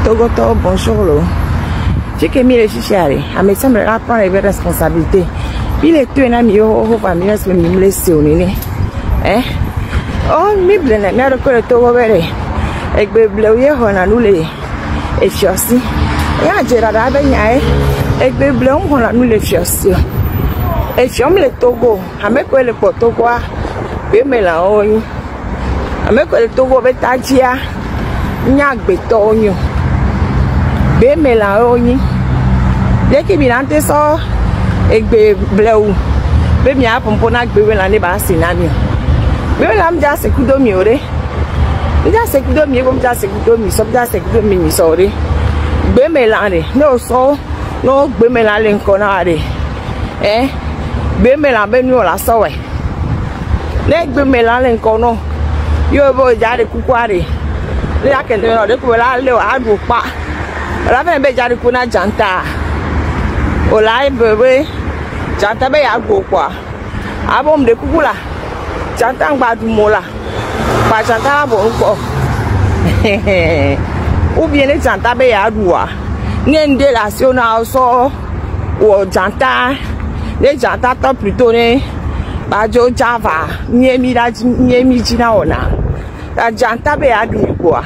Togoto, bonjour. J'ai que mis les chichari. À mes semble prendre les responsabilités. Il est tout un ami au famille, c'est me laisser au nez. Hein? Oh, mi blende, mi recolle Togo vere. Et que bleuye on a nous les et chassis. Et à Gérard Benyai. Et que bleu on a nous les chassis. Et chom le Togo. À me quoi le Togo. Be me la oyi. À me quoi le Togo betajia. Nyak betonyo. Be me la oyi. Dès qu'il vient de ça, et que bleu. Be mi a pompona que be la ne ba sinami. Be la m'ja se kudomi ore. M'ja se kudomi ko m'ja se kudomi so m'ja se kudomi mi sore. Be me la re. No so no be me la le nkona re. Be me la be nu la so we. Ne be me la le nkono. Yo bo ja de kukware. Le ya kende no de ko la le a du pa. La fe be ja de kuna janta. O la bebe janta be ya go kwa. Abom de kukula. Janta ngba du mola. Pa janta bo nko. Ou bien le janta be ya duwa. Ngende la si on a so o janta. Le janta to plutôt ne bajo java. Nyemi jina ona. La janta be ya du kwa.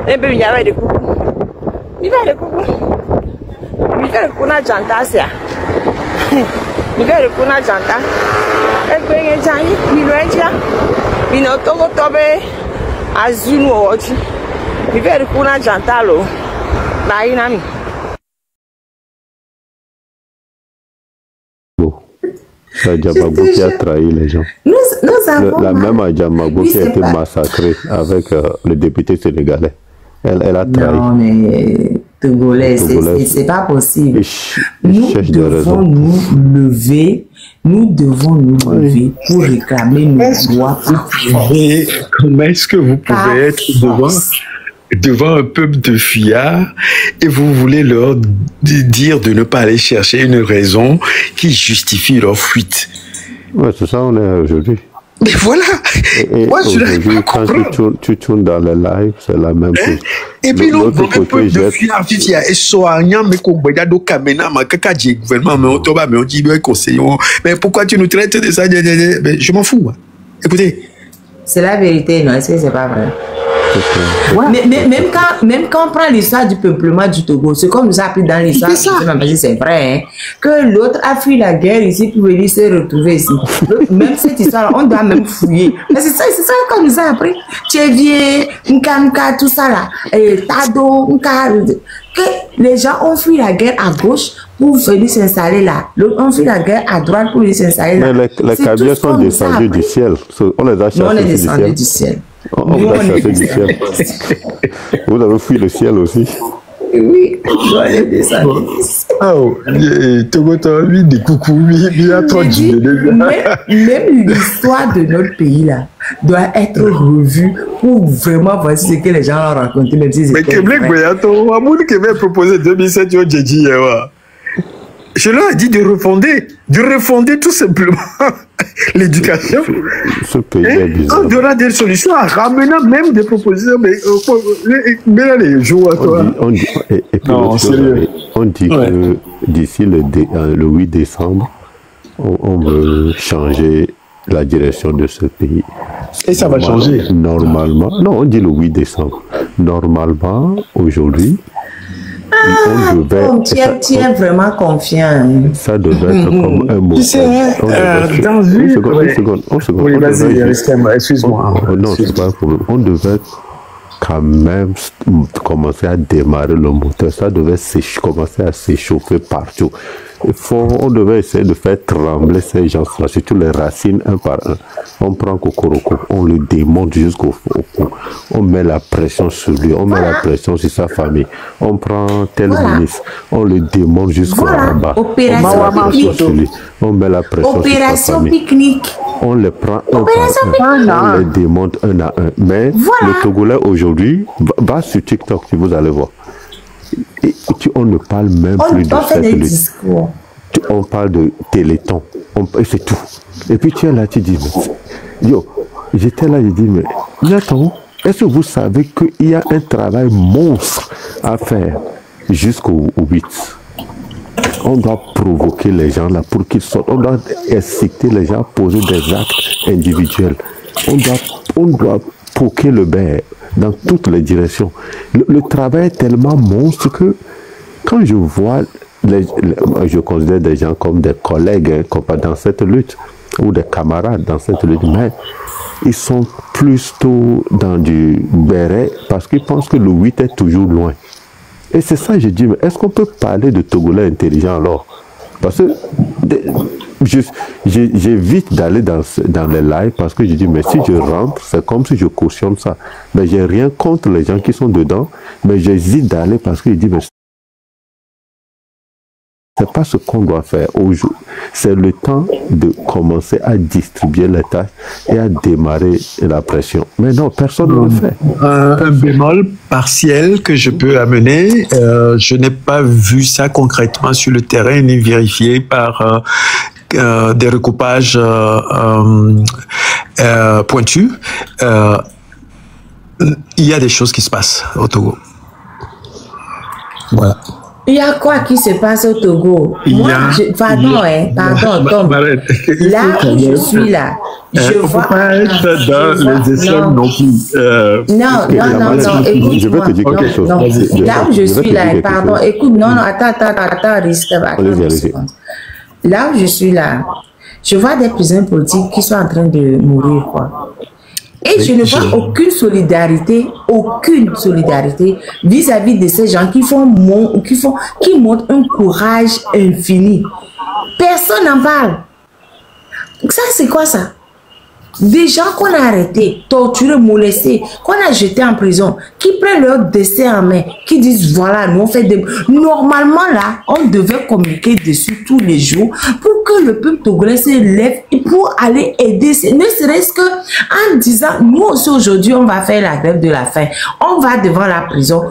E be ya de kuku. Mi va de kuku. Miguel kuna janta sia. Miguel kuna janta. Egbe jani biloenja. Bino togo tobe azunu oji. Miguel kuna janta lo. Na inami. C'est Adjamagbo qui a trahi les gens. La même Adjamagbo qui a été massacrée avec le député sénégalais. Elle a trahi. Non, mais Togolais, c'est pas possible. Nous devons nous lever pour réclamer nos droits. Comment est-ce que vous pouvez être devant un peuple de fillards et vous voulez leur dire de ne pas aller chercher une raison qui justifie leur fuite? Ouais, c'est ça, on est aujourd'hui. Mais voilà. Moi, je n'arrive pas à comprendre. Quand tu tournes dans le live, c'est la même chose. Et puis l'autre côté, de fillards, il y a soignant, mais qu'on voit do kamena, mais que quand j'ai gouvernement, mais on tombe, mais on dit, mais conseillons, mais pourquoi tu nous traites de ça? Mais je m'en fous. Écoutez. C'est la vérité, non? Est-ce que c'est pas vrai? Ouais. Mais même quand on prend l'histoire du peuplement du Togo, c'est comme nous a appris dans l'histoire, c'est vrai, hein, que l'autre a fui la guerre ici pour venir se retrouver ici. Même cette histoire, on doit même fouiller. Mais c'est ça qu'on nous a appris. Tchévier, Nka, tout ça là, Tado, Nka, que les gens ont fui la guerre à gauche pour venir s'installer là. L'autre ont fui la guerre à droite pour venir s'installer là. Mais les Kabyles sont descendus du ciel. On les a chassés du ciel. On vous a chassé du ciel. Vous avez fui le ciel aussi. Oui, on est descendu. Oh, Togoto, lui, des coucous, il a trop dit. Même l'histoire de notre pays là doit être revue pour vraiment voir ce que les gens ont raconté, même si c'est. Mais Québec, Québec proposé 2007, j'ai dit, je leur ai dit de refonder tout simplement l'éducation. Ce pays est bizarre. En donnant des solutions, en ramenant même des propositions, mais les jours à toi. On dit que d'ici le 8 décembre, on veut changer la direction de ce pays. Et ça va changer? Normalement, non, on dit le 8 décembre. Normalement, aujourd'hui, tu es vraiment confiant. Ça devait être comme un mot. Tu sais, dans une seconde. Oui, vas-y, excuse-moi. Non, c'est pas un problème. On devait quand même commencer à démarrer le moteur. Ça devait commencer à s'échauffer partout. On devait essayer de faire trembler ces gens-là, surtout les racines un par un. On prend Kokoroko, on le démonte jusqu'au cou. On met la pression sur lui, on met la pression sur sa famille. On prend tel ministre, on le démonte jusqu'au bas. Opération pique-nique. On met la pression sur sa famille. Pique-nique. On les prend un par un, on les démonte un à un. Mais le Togolais aujourd'hui, va sur TikTok, si vous allez voir. On ne parle même plus de cette discours. On parle de téléthon. C'est tout. Et puis tu es là, tu dis, mais, yo, j'étais là, je dis, mais, attends, Est-ce que vous savez qu'il y a un travail monstre à faire jusqu'au 8? On doit provoquer les gens là pour qu'ils sortent. On doit inciter les gens à poser des actes individuels. On doit poquer le beurre dans toutes les directions. Le travail est tellement monstre que quand je vois, je considère des gens comme des collègues dans cette lutte ou des camarades dans cette lutte, mais ils sont plutôt dans du béret parce qu'ils pensent que le 8 est toujours loin. Et c'est ça, je dis, mais est-ce qu'on peut parler de Togolais intelligents alors? Parce que j'évite d'aller dans les lives parce que je dis, mais si je rentre, c'est comme si je cautionne ça. Mais j'ai rien contre les gens qui sont dedans, mais j'hésite d'aller parce que je dis, mais c'est pas ce qu'on doit faire aujourd'hui. C'est le temps de commencer à distribuer les tâches et à démarrer la pression. Mais non, personne ne le fait. Un bémol partiel que je peux amener, je n'ai pas vu ça concrètement sur le terrain ni vérifié par des recoupages pointus. Il y a des choses qui se passent au Togo. Voilà. Il y a quoi qui se passe au Togo? Pardon, Tom. Là où je suis là, je vois... Faut pas être dans les essais non plus. Non, écoute, je vais te dire quelque chose. Là où je suis là, pardon, écoute, attends, risque. Là où je suis là, je vois des prisonniers politiques qui sont en train de mourir, quoi. Et je ne vois aucune solidarité vis-à-vis de ces gens qui montrent un courage infini. Personne n'en parle. Ça, c'est quoi ça? Des gens qu'on a arrêtés, torturés, molestés, qu'on a jetés en prison, qui prennent leur destin en main, qui disent voilà, nous on fait des... Normalement là, on devait communiquer dessus tous les jours pour que le peuple togolais se lève et pour aller aider, ne serait-ce que en disant, nous aussi aujourd'hui on va faire la grève de la faim, on va devant la prison.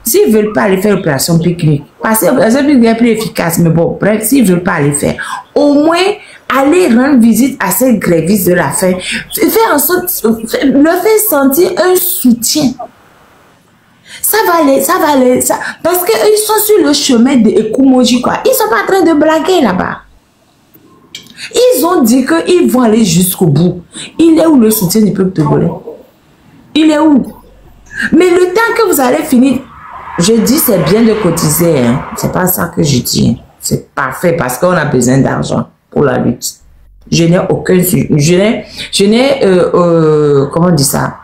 S'ils ne veulent pas aller faire l'opération pique-nique, parce que l'opération pique-nique est plus efficace, mais bon, bref, s'ils ne veulent pas aller faire, au moins aller rendre visite à ces grévistes de la faim, faire en sorte, leur faire sentir un soutien. Ça va aller, parce qu'ils sont sur le chemin de Ekumoji, quoi. Ils ne sont pas en train de blaguer là-bas. Ils ont dit qu'ils vont aller jusqu'au bout. Il est où le soutien du peuple togolais? Il est où? Mais le temps que vous allez finir, je dis c'est bien de cotiser, hein. C'est pas ça que je dis. C'est parfait parce qu'on a besoin d'argent pour la lutte. Je n'ai aucun... comment on dit ça?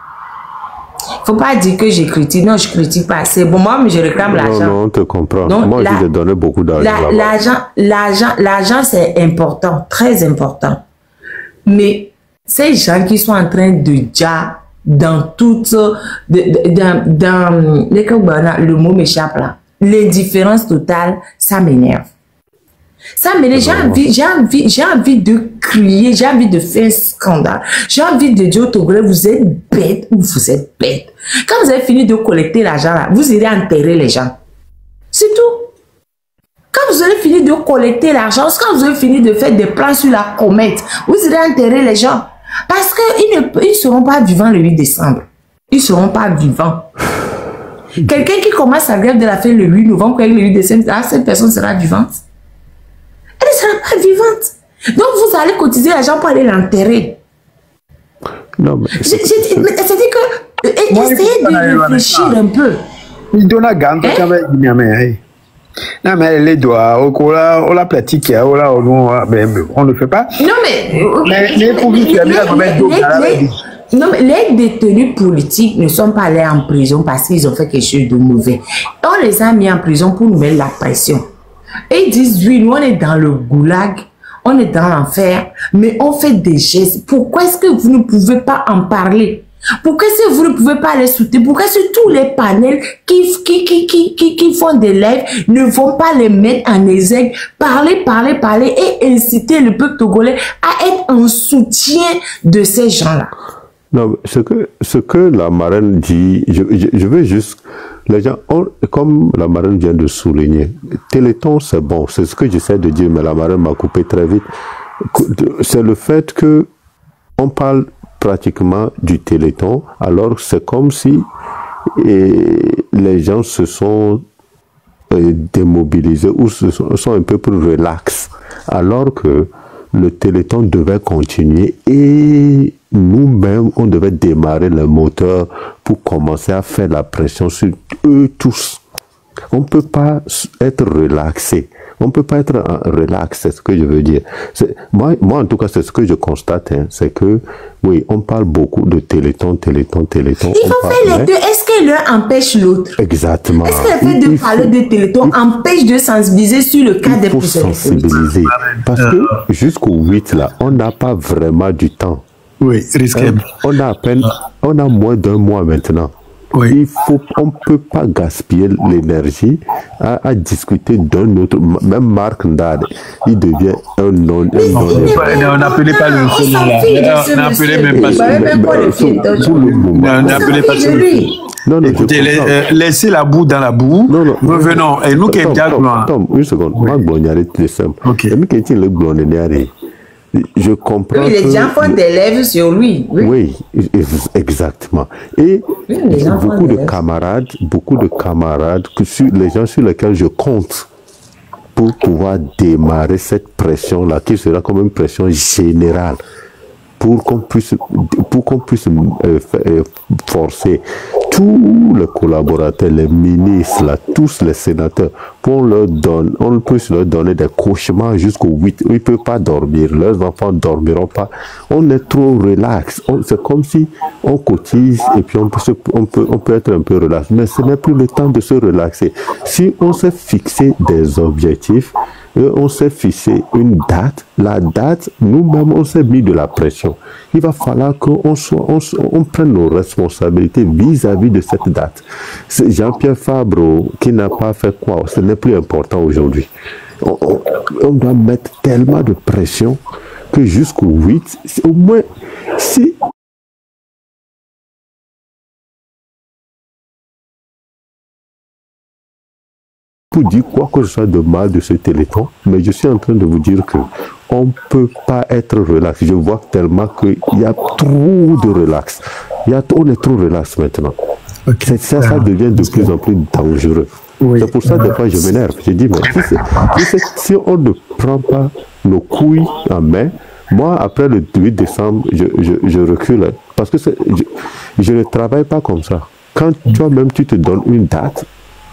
Faut pas dire que je critique. Non, je critique pas. C'est bon, moi, mais je réclame l'argent. Non, on te comprend. Donc, moi, je t'ai donné beaucoup d'argent. L'argent, c'est important, très important. Mais ces gens qui sont en train de déjà dans toutes... le mot m'échappe là. L'indifférence totale, ça m'énerve. Ça m'énerve. J'ai envie de crier, j'ai envie de faire un scandale. J'ai envie de dire au Togolais, vous êtes bêtes ou vous êtes bêtes. Quand vous avez fini de collecter l'argent là, vous irez enterrer les gens. C'est tout. Quand vous avez fini de collecter l'argent, quand vous avez fini de faire des plans sur la comète, vous irez enterrer les gens. Parce qu'ils ne seront pas vivants le 8 décembre. Ils ne seront pas vivants. Quelqu'un qui commence sa grève de la faim le 8 novembre, le 8 décembre, cette personne sera vivante. Elle ne sera pas vivante. Donc vous allez cotiser l'argent pour aller l'enterrer. Non, mais... C'est-à-dire que... essayez de réfléchir un peu. Il donne à gagner quand même. Non, mais les doigts, on la pratique, on ne le fait pas. Non, mais pour vous, non, mais les détenus politiques ne sont pas allés en prison parce qu'ils ont fait quelque chose de mauvais. On les a mis en prison pour nous mettre la pression. Et ils disent, oui, nous on est dans le goulag, on est dans l'enfer, mais on fait des gestes. Pourquoi est-ce que vous ne pouvez pas en parler? Pourquoi est-ce que vous ne pouvez pas les soutenir? Pourquoi est-ce que tous les panels qui font des lives ne vont pas les mettre en exergue, parler et inciter le peuple togolais à être en soutien de ces gens-là? Non, ce que la marraine dit, je veux juste... Les gens, comme la marraine vient de souligner, Téléthon, c'est bon, c'est ce que j'essaie de dire, mais la marraine m'a coupé très vite. C'est le fait que on parle pratiquement du Téléthon, alors c'est comme si les gens se sont démobilisés ou sont un peu plus relax, alors que le Téléthon devait continuer et nous-mêmes, on devait démarrer le moteur pour commencer à faire la pression sur eux tous. On ne peut pas être relaxé. On ne peut pas être relax, c'est ce que je veux dire. Moi, en tout cas, c'est ce que je constate. Hein, c'est que, oui, on parle beaucoup de Téléthon. Il faut faire les deux. Est-ce que l'un empêche l'autre? Exactement. Est-ce que le fait de parler de Téléthon empêche de sensibiliser sur le cas des prisonniers? Sensibiliser. Parce que jusqu'au 8, là, on n'a pas vraiment du temps. Oui, risqué. On a moins d'un mois maintenant. Oui. On ne peut pas gaspiller l'énergie à discuter d'un autre. Même Marc Ndade, il devient un non. On n'appelait pas le seul là. On n'appelait même pas celui. Non, écoutez, laissez la boue dans la boue. Revenons. Et nous qui sommes déjà. Tom, une seconde. Marc Blonniaré, c'est simple. Ok. Je comprends. Oui, les gens font des lèvres sur lui. Oui, exactement. Et beaucoup de camarades, les gens sur lesquels je compte pour pouvoir démarrer cette pression-là, qui sera comme une pression générale, pour qu'on puisse forcer tous les collaborateurs, les ministres, là, tous les sénateurs, on puisse leur donner des cauchemars jusqu'au 8. Ils ne peuvent pas dormir, leurs enfants ne dormiront pas. On est trop relax. C'est comme si on cotise et puis on peut être un peu relax. Mais ce n'est plus le temps de se relaxer. Si on s'est fixé des objectifs, on s'est fixé une date. La date, nous-mêmes, on s'est mis de la pression. Il va falloir qu'on prenne nos responsabilités vis-à-vis de cette date. C'est Jean-Pierre Fabre qui n'a pas fait quoi. Ce n'est plus important aujourd'hui. On doit mettre tellement de pression que jusqu'au 8, au moins, si... Pour dire quoi que ce soit de mal de ce Téléthon, mais je suis en train de vous dire que on ne peut pas être relax. Je vois tellement qu'il y a trop de relax. On est trop relax maintenant. Okay. Ça devient de plus en plus dangereux. Oui. C'est pour ça que des fois je m'énerve. Je dis, mais si on ne prend pas nos couilles en main, moi, après le 8 décembre, je recule. Parce que je ne travaille pas comme ça. Quand toi-même, tu te donnes une date,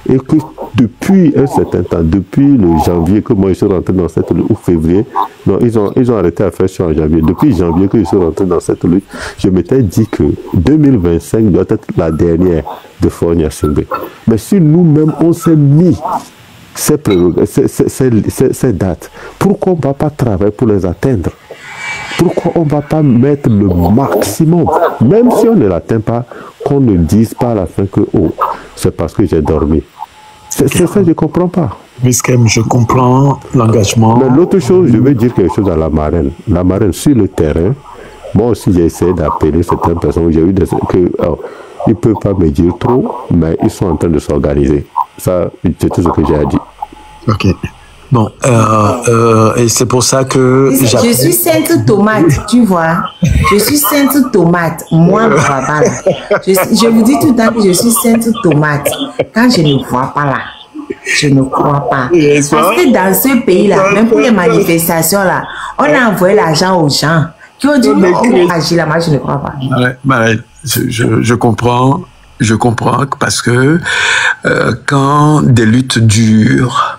et que depuis un certain temps, depuis le janvier que moi je suis rentré dans cette lutte, ou février, non, ils ont arrêté à faire ça en janvier. Depuis janvier que je suis rentré dans cette lutte, je m'étais dit que 2025 doit être la dernière de Fogna Singbe. Mais si nous-mêmes on s'est mis ces dates, pourquoi on ne va pas travailler pour les atteindre? Pourquoi on ne va pas mettre le maximum, même si on ne l'atteint pas, qu'on ne dise pas à la fin que oh, c'est parce que j'ai dormi. C'est ça, je ne comprends pas. Viskem, je comprends l'engagement. Mais l'autre chose, je vais dire quelque chose à la marraine. La marraine, sur le terrain, moi aussi j'ai essayé d'appeler certaines personnes, j'ai eu ils ne peuvent pas me dire trop, mais ils sont en train de s'organiser. Ça, c'est tout ce que j'ai à dire. Ok. Bon, et c'est pour ça que... Je suis sainte tomate, tu vois. Je suis sainte tomate. Moi, papa, là. Je vous dis tout le temps que je suis sainte tomate. Quand je ne vois pas là, je ne crois pas. Parce que dans ce pays-là, même pour les manifestations là, on a envoyé l'argent aux gens qui ont dit non, on va agir là, moi je ne crois pas. Je comprends. Je comprends parce que quand des luttes durent,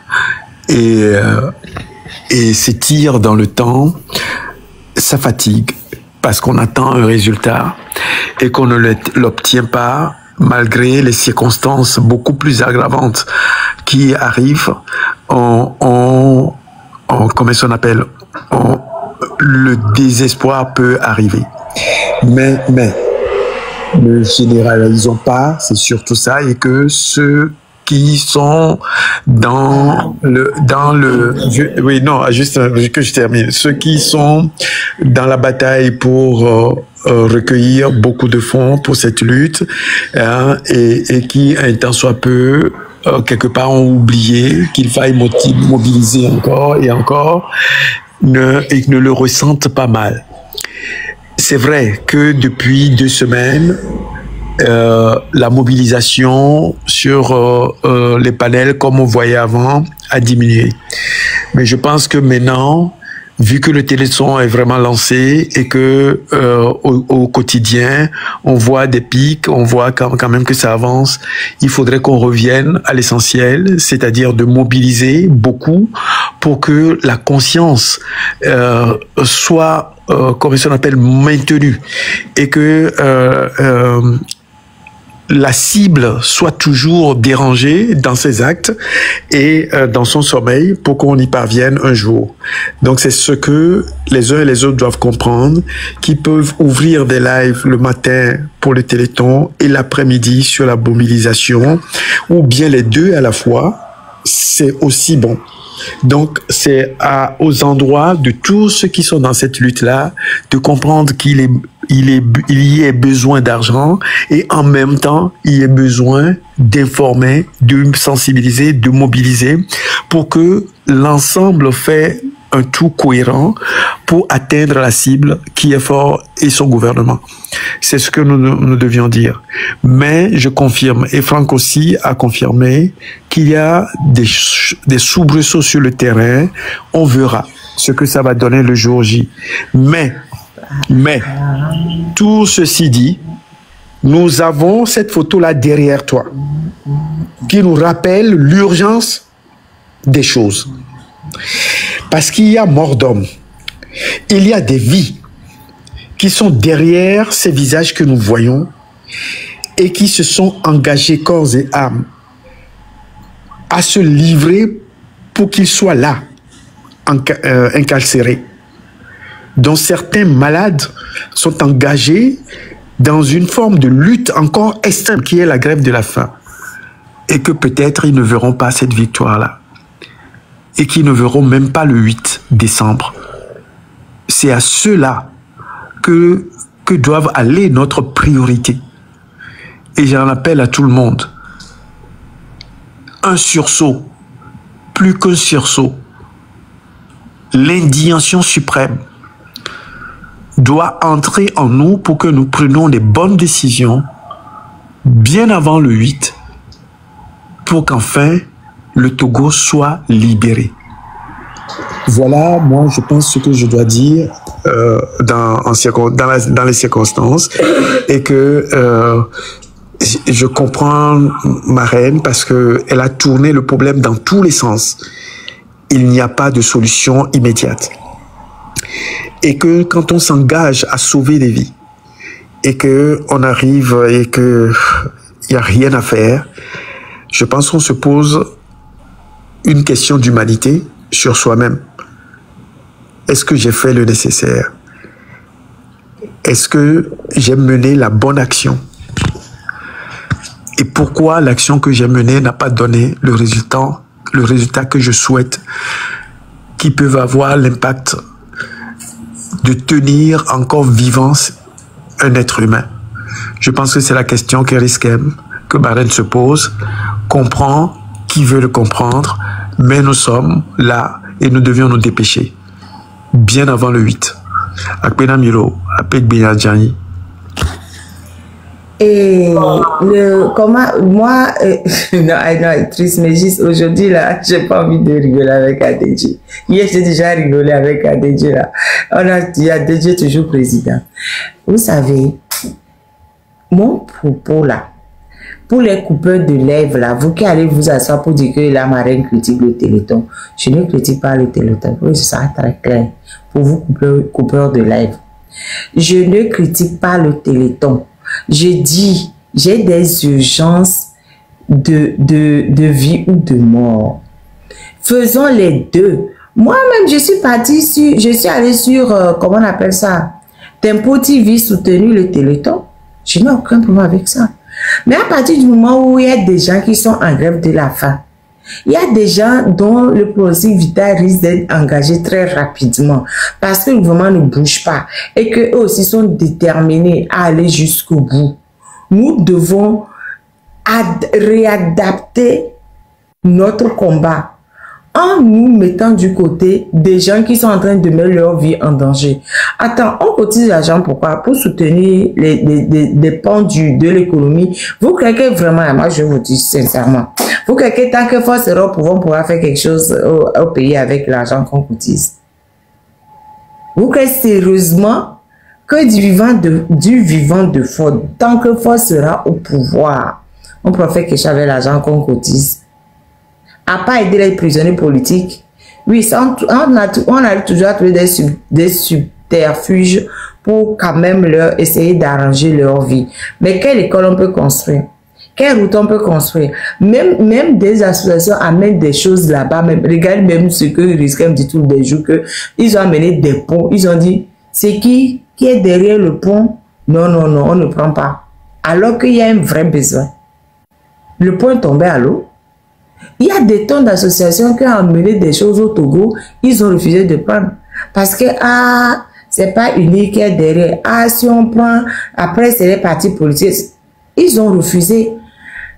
et s'étire dans le temps, ça fatigue parce qu'on attend un résultat et qu'on ne l'obtient pas malgré les circonstances beaucoup plus aggravantes qui arrivent. Comment on appelle, le désespoir peut arriver. Mais ne généralisons pas, c'est surtout ça, et que ceux qui sont ceux qui sont dans la bataille pour recueillir beaucoup de fonds pour cette lutte, hein, et qui, un temps soit peu, quelque part ont oublié qu'il faille mobiliser encore et encore, et ne le ressentent pas mal. c'est vrai que depuis 2 semaines, la mobilisation sur les panels, comme on voyait avant, a diminué. Mais je pense que maintenant, vu que le téléthon est vraiment lancé et que au quotidien, on voit des pics, on voit quand même que ça avance, il faudrait qu'on revienne à l'essentiel, c'est-à-dire de mobiliser beaucoup pour que la conscience soit, comme on appelle, maintenue et que la cible soit toujours dérangée dans ses actes et dans son sommeil pour qu'on y parvienne un jour. Donc c'est ce que les uns et les autres doivent comprendre, qui peuvent ouvrir des lives le matin pour le Téléthon et l'après-midi sur la mobilisation, ou bien les deux à la fois, c'est aussi bon. Donc, c'est aux endroits de tous ceux qui sont dans cette lutte-là de comprendre qu'il y ait besoin d'argent et en même temps, il y ait besoin d'informer, de sensibiliser, de mobiliser pour que l'ensemble fait un tout cohérent pour atteindre la cible qui est fort et son gouvernement. C'est ce que nous devions dire. Mais je confirme, et Franck aussi a confirmé, qu'il y a des soubresauts sur le terrain. On verra ce que ça va donner le jour J. Mais, tout ceci dit, nous avons cette photo-là derrière toi, qui nous rappelle l'urgence des choses. Parce qu'il y a mort d'homme, il y a des vies qui sont derrière ces visages que nous voyons et qui se sont engagés corps et âme à se livrer pour qu'ils soient là, incarcérés. Dont certains malades sont engagés dans une forme de lutte encore extrême qui est la grève de la faim. Et que peut-être ils ne verront pas cette victoire-là. Et qui ne verront même pas le 8 décembre. C'est à ceux-là que doivent aller notre priorité. Et j'en appelle à tout le monde. Un sursaut, plus qu'un sursaut, l'indignation suprême doit entrer en nous pour que nous prenions les bonnes décisions bien avant le 8 pour qu'enfin le Togo soit libéré. Voilà, moi, je pense ce que je dois dire dans les circonstances et que je comprends ma reine parce qu'elle a tourné le problème dans tous les sens. Il n'y a pas de solution immédiate. Et que quand on s'engage à sauver des vies et qu'on arrive et qu'il n'y a rien à faire, je pense qu'on se pose une question d'humanité sur soi-même. Est-ce que j'ai fait le nécessaire? Est-ce que j'ai mené la bonne action? Et pourquoi l'action que j'ai menée n'a pas donné le résultat que je souhaite, qui peuvent avoir l'impact de tenir encore vivant un être humain? Je pense que c'est la question que Riskem, que Marraine se pose, comprend, qui veut le comprendre, mais nous sommes là et nous devions nous dépêcher. Bien avant le 8. Akpena Milo, Apek Benyadjani. Et moi, non, triste, mais juste aujourd'hui, là, j'ai pas envie de rigoler avec ADJ. Hier, j'ai déjà rigolé avec ADJ, là. Il y a ADJ toujours président. Vous savez, mon propos, là, pour les coupeurs de lèvres, là, vous qui allez vous asseoir pour dire que la marraine critique le Téléthon, je ne critique pas le Téléthon. Oui, ça sera très clair. Pour vous, coupeurs de lèvres. Je ne critique pas le Téléthon. Je dis, j'ai des urgences de vie ou de mort. Faisons les deux. Moi-même, je suis allée sur, comment on appelle ça, Tempo TV soutenu le Téléthon. Je n'ai aucun problème avec ça. Mais à partir du moment où il y a des gens qui sont en grève de la faim, il y a des gens dont le pronostic vital risque d'être engagé très rapidement parce que le gouvernement ne bouge pas et qu'eux aussi sont déterminés à aller jusqu'au bout. Nous devons réadapter notre combat en nous mettant du côté des gens qui sont en train de mettre leur vie en danger. Attends, on cotise l'argent pourquoi? Pour soutenir les pans de l'économie. Vous croyez que vraiment, moi je vous dis sincèrement, vous croyez que tant que force sera au pouvoir, on pourra faire quelque chose au pays avec l'argent qu'on cotise? Vous croyez sérieusement que du vivant de Ford, tant que Ford sera au pouvoir, on pourra faire quelque chose avec l'argent qu'on cotise? À part aider les prisonniers politiques, oui, ça, on a toujours trouvé des subterfuges pour quand même leur essayer d'arranger leur vie. Mais quelle école on peut construire? Quelle route on peut construire? Même des associations amènent des choses là-bas. Regarde même ce que Risquem dit tous les jours, que ils ont amené des ponts. Ils ont dit, c'est qui est derrière le pont? Non, non, non, on ne prend pas. Alors qu'il y a un vrai besoin. Le pont est tombé à l'eau. Il y a des tonnes d'associations qui ont amené des choses au Togo, ils ont refusé de prendre. Parce que, c'est pas unique qui est derrière. Si on prend, après c'est les partis politiques. Ils ont refusé.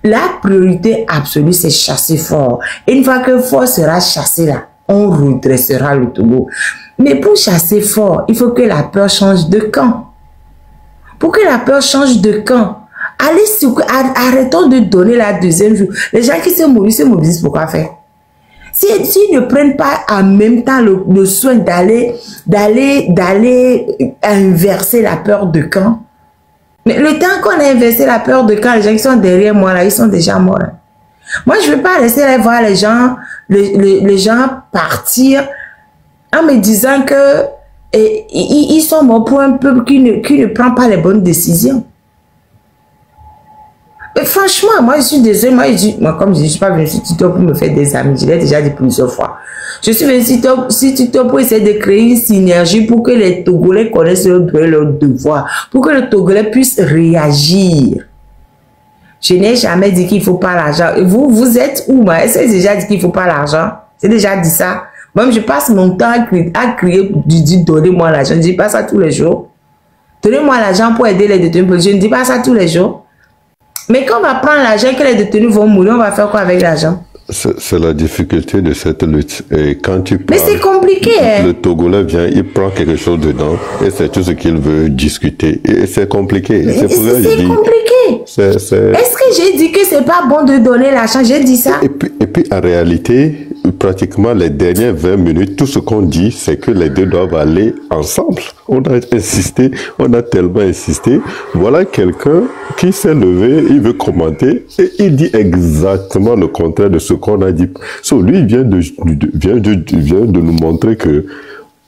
La priorité absolue, c'est chasser Ford. Et une fois que Ford sera chassé là, on redressera le Togo. Mais pour chasser Ford, il faut que la peur change de camp. Pour que la peur change de camp, arrêtons de donner la deuxième jour. Les gens qui se mobilisent pour quoi faire? S'ils ne prennent pas en même temps le soin d'aller inverser la peur de camp. Mais le temps qu'on a inversé la peur de camp, les gens qui sont derrière moi là, ils sont déjà morts. Moi, je ne veux pas laisser voir les gens partir en me disant que ils sont morts pour un peuple qui ne prend pas les bonnes décisions. Mais franchement, moi je suis désolée, moi comme je dis, je suis pas venue sur TikTok pour me faire des amis, je l'ai déjà dit plusieurs fois. Je suis venue sur TikTok pour essayer de créer une synergie pour que les Togolais connaissent leur devoir, pour que les Togolais puissent réagir. Je n'ai jamais dit qu'il ne faut pas l'argent. Vous êtes où, moi? Est-ce que j'ai déjà dit qu'il ne faut pas l'argent? J'ai déjà dit ça. Même je passe mon temps à crier, donnez-moi l'argent. Je ne dis pas ça tous les jours. Donnez-moi l'argent pour aider les détenus. Je ne dis pas ça tous les jours. Mais quand on va prendre l'argent, que les détenus vont mourir, on va faire quoi avec l'argent? C'est la difficulté de cette lutte. Et quand tu mais c'est compliqué. Le Togolais vient, il prend quelque chose dedans et c'est tout ce qu'il veut discuter. Et c'est compliqué. C'est compliqué. Est-ce que j'ai dit que c'est pas bon de donner l'argent? J'ai dit ça. Et puis en réalité, pratiquement les dernières 20 minutes, tout ce qu'on dit, c'est que les deux doivent aller ensemble. On a insisté, on a tellement insisté. Voilà quelqu'un qui s'est levé, il veut commenter et il dit exactement le contraire de ce qu'on a dit. Lui, il vient de nous montrer que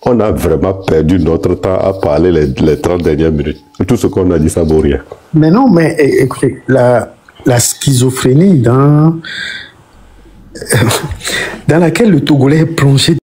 on a vraiment perdu notre temps à parler les 30 dernières minutes. Tout ce qu'on a dit, ça vaut rien. Mais non, mais écoutez, la schizophrénie dans laquelle le Togolais est plongé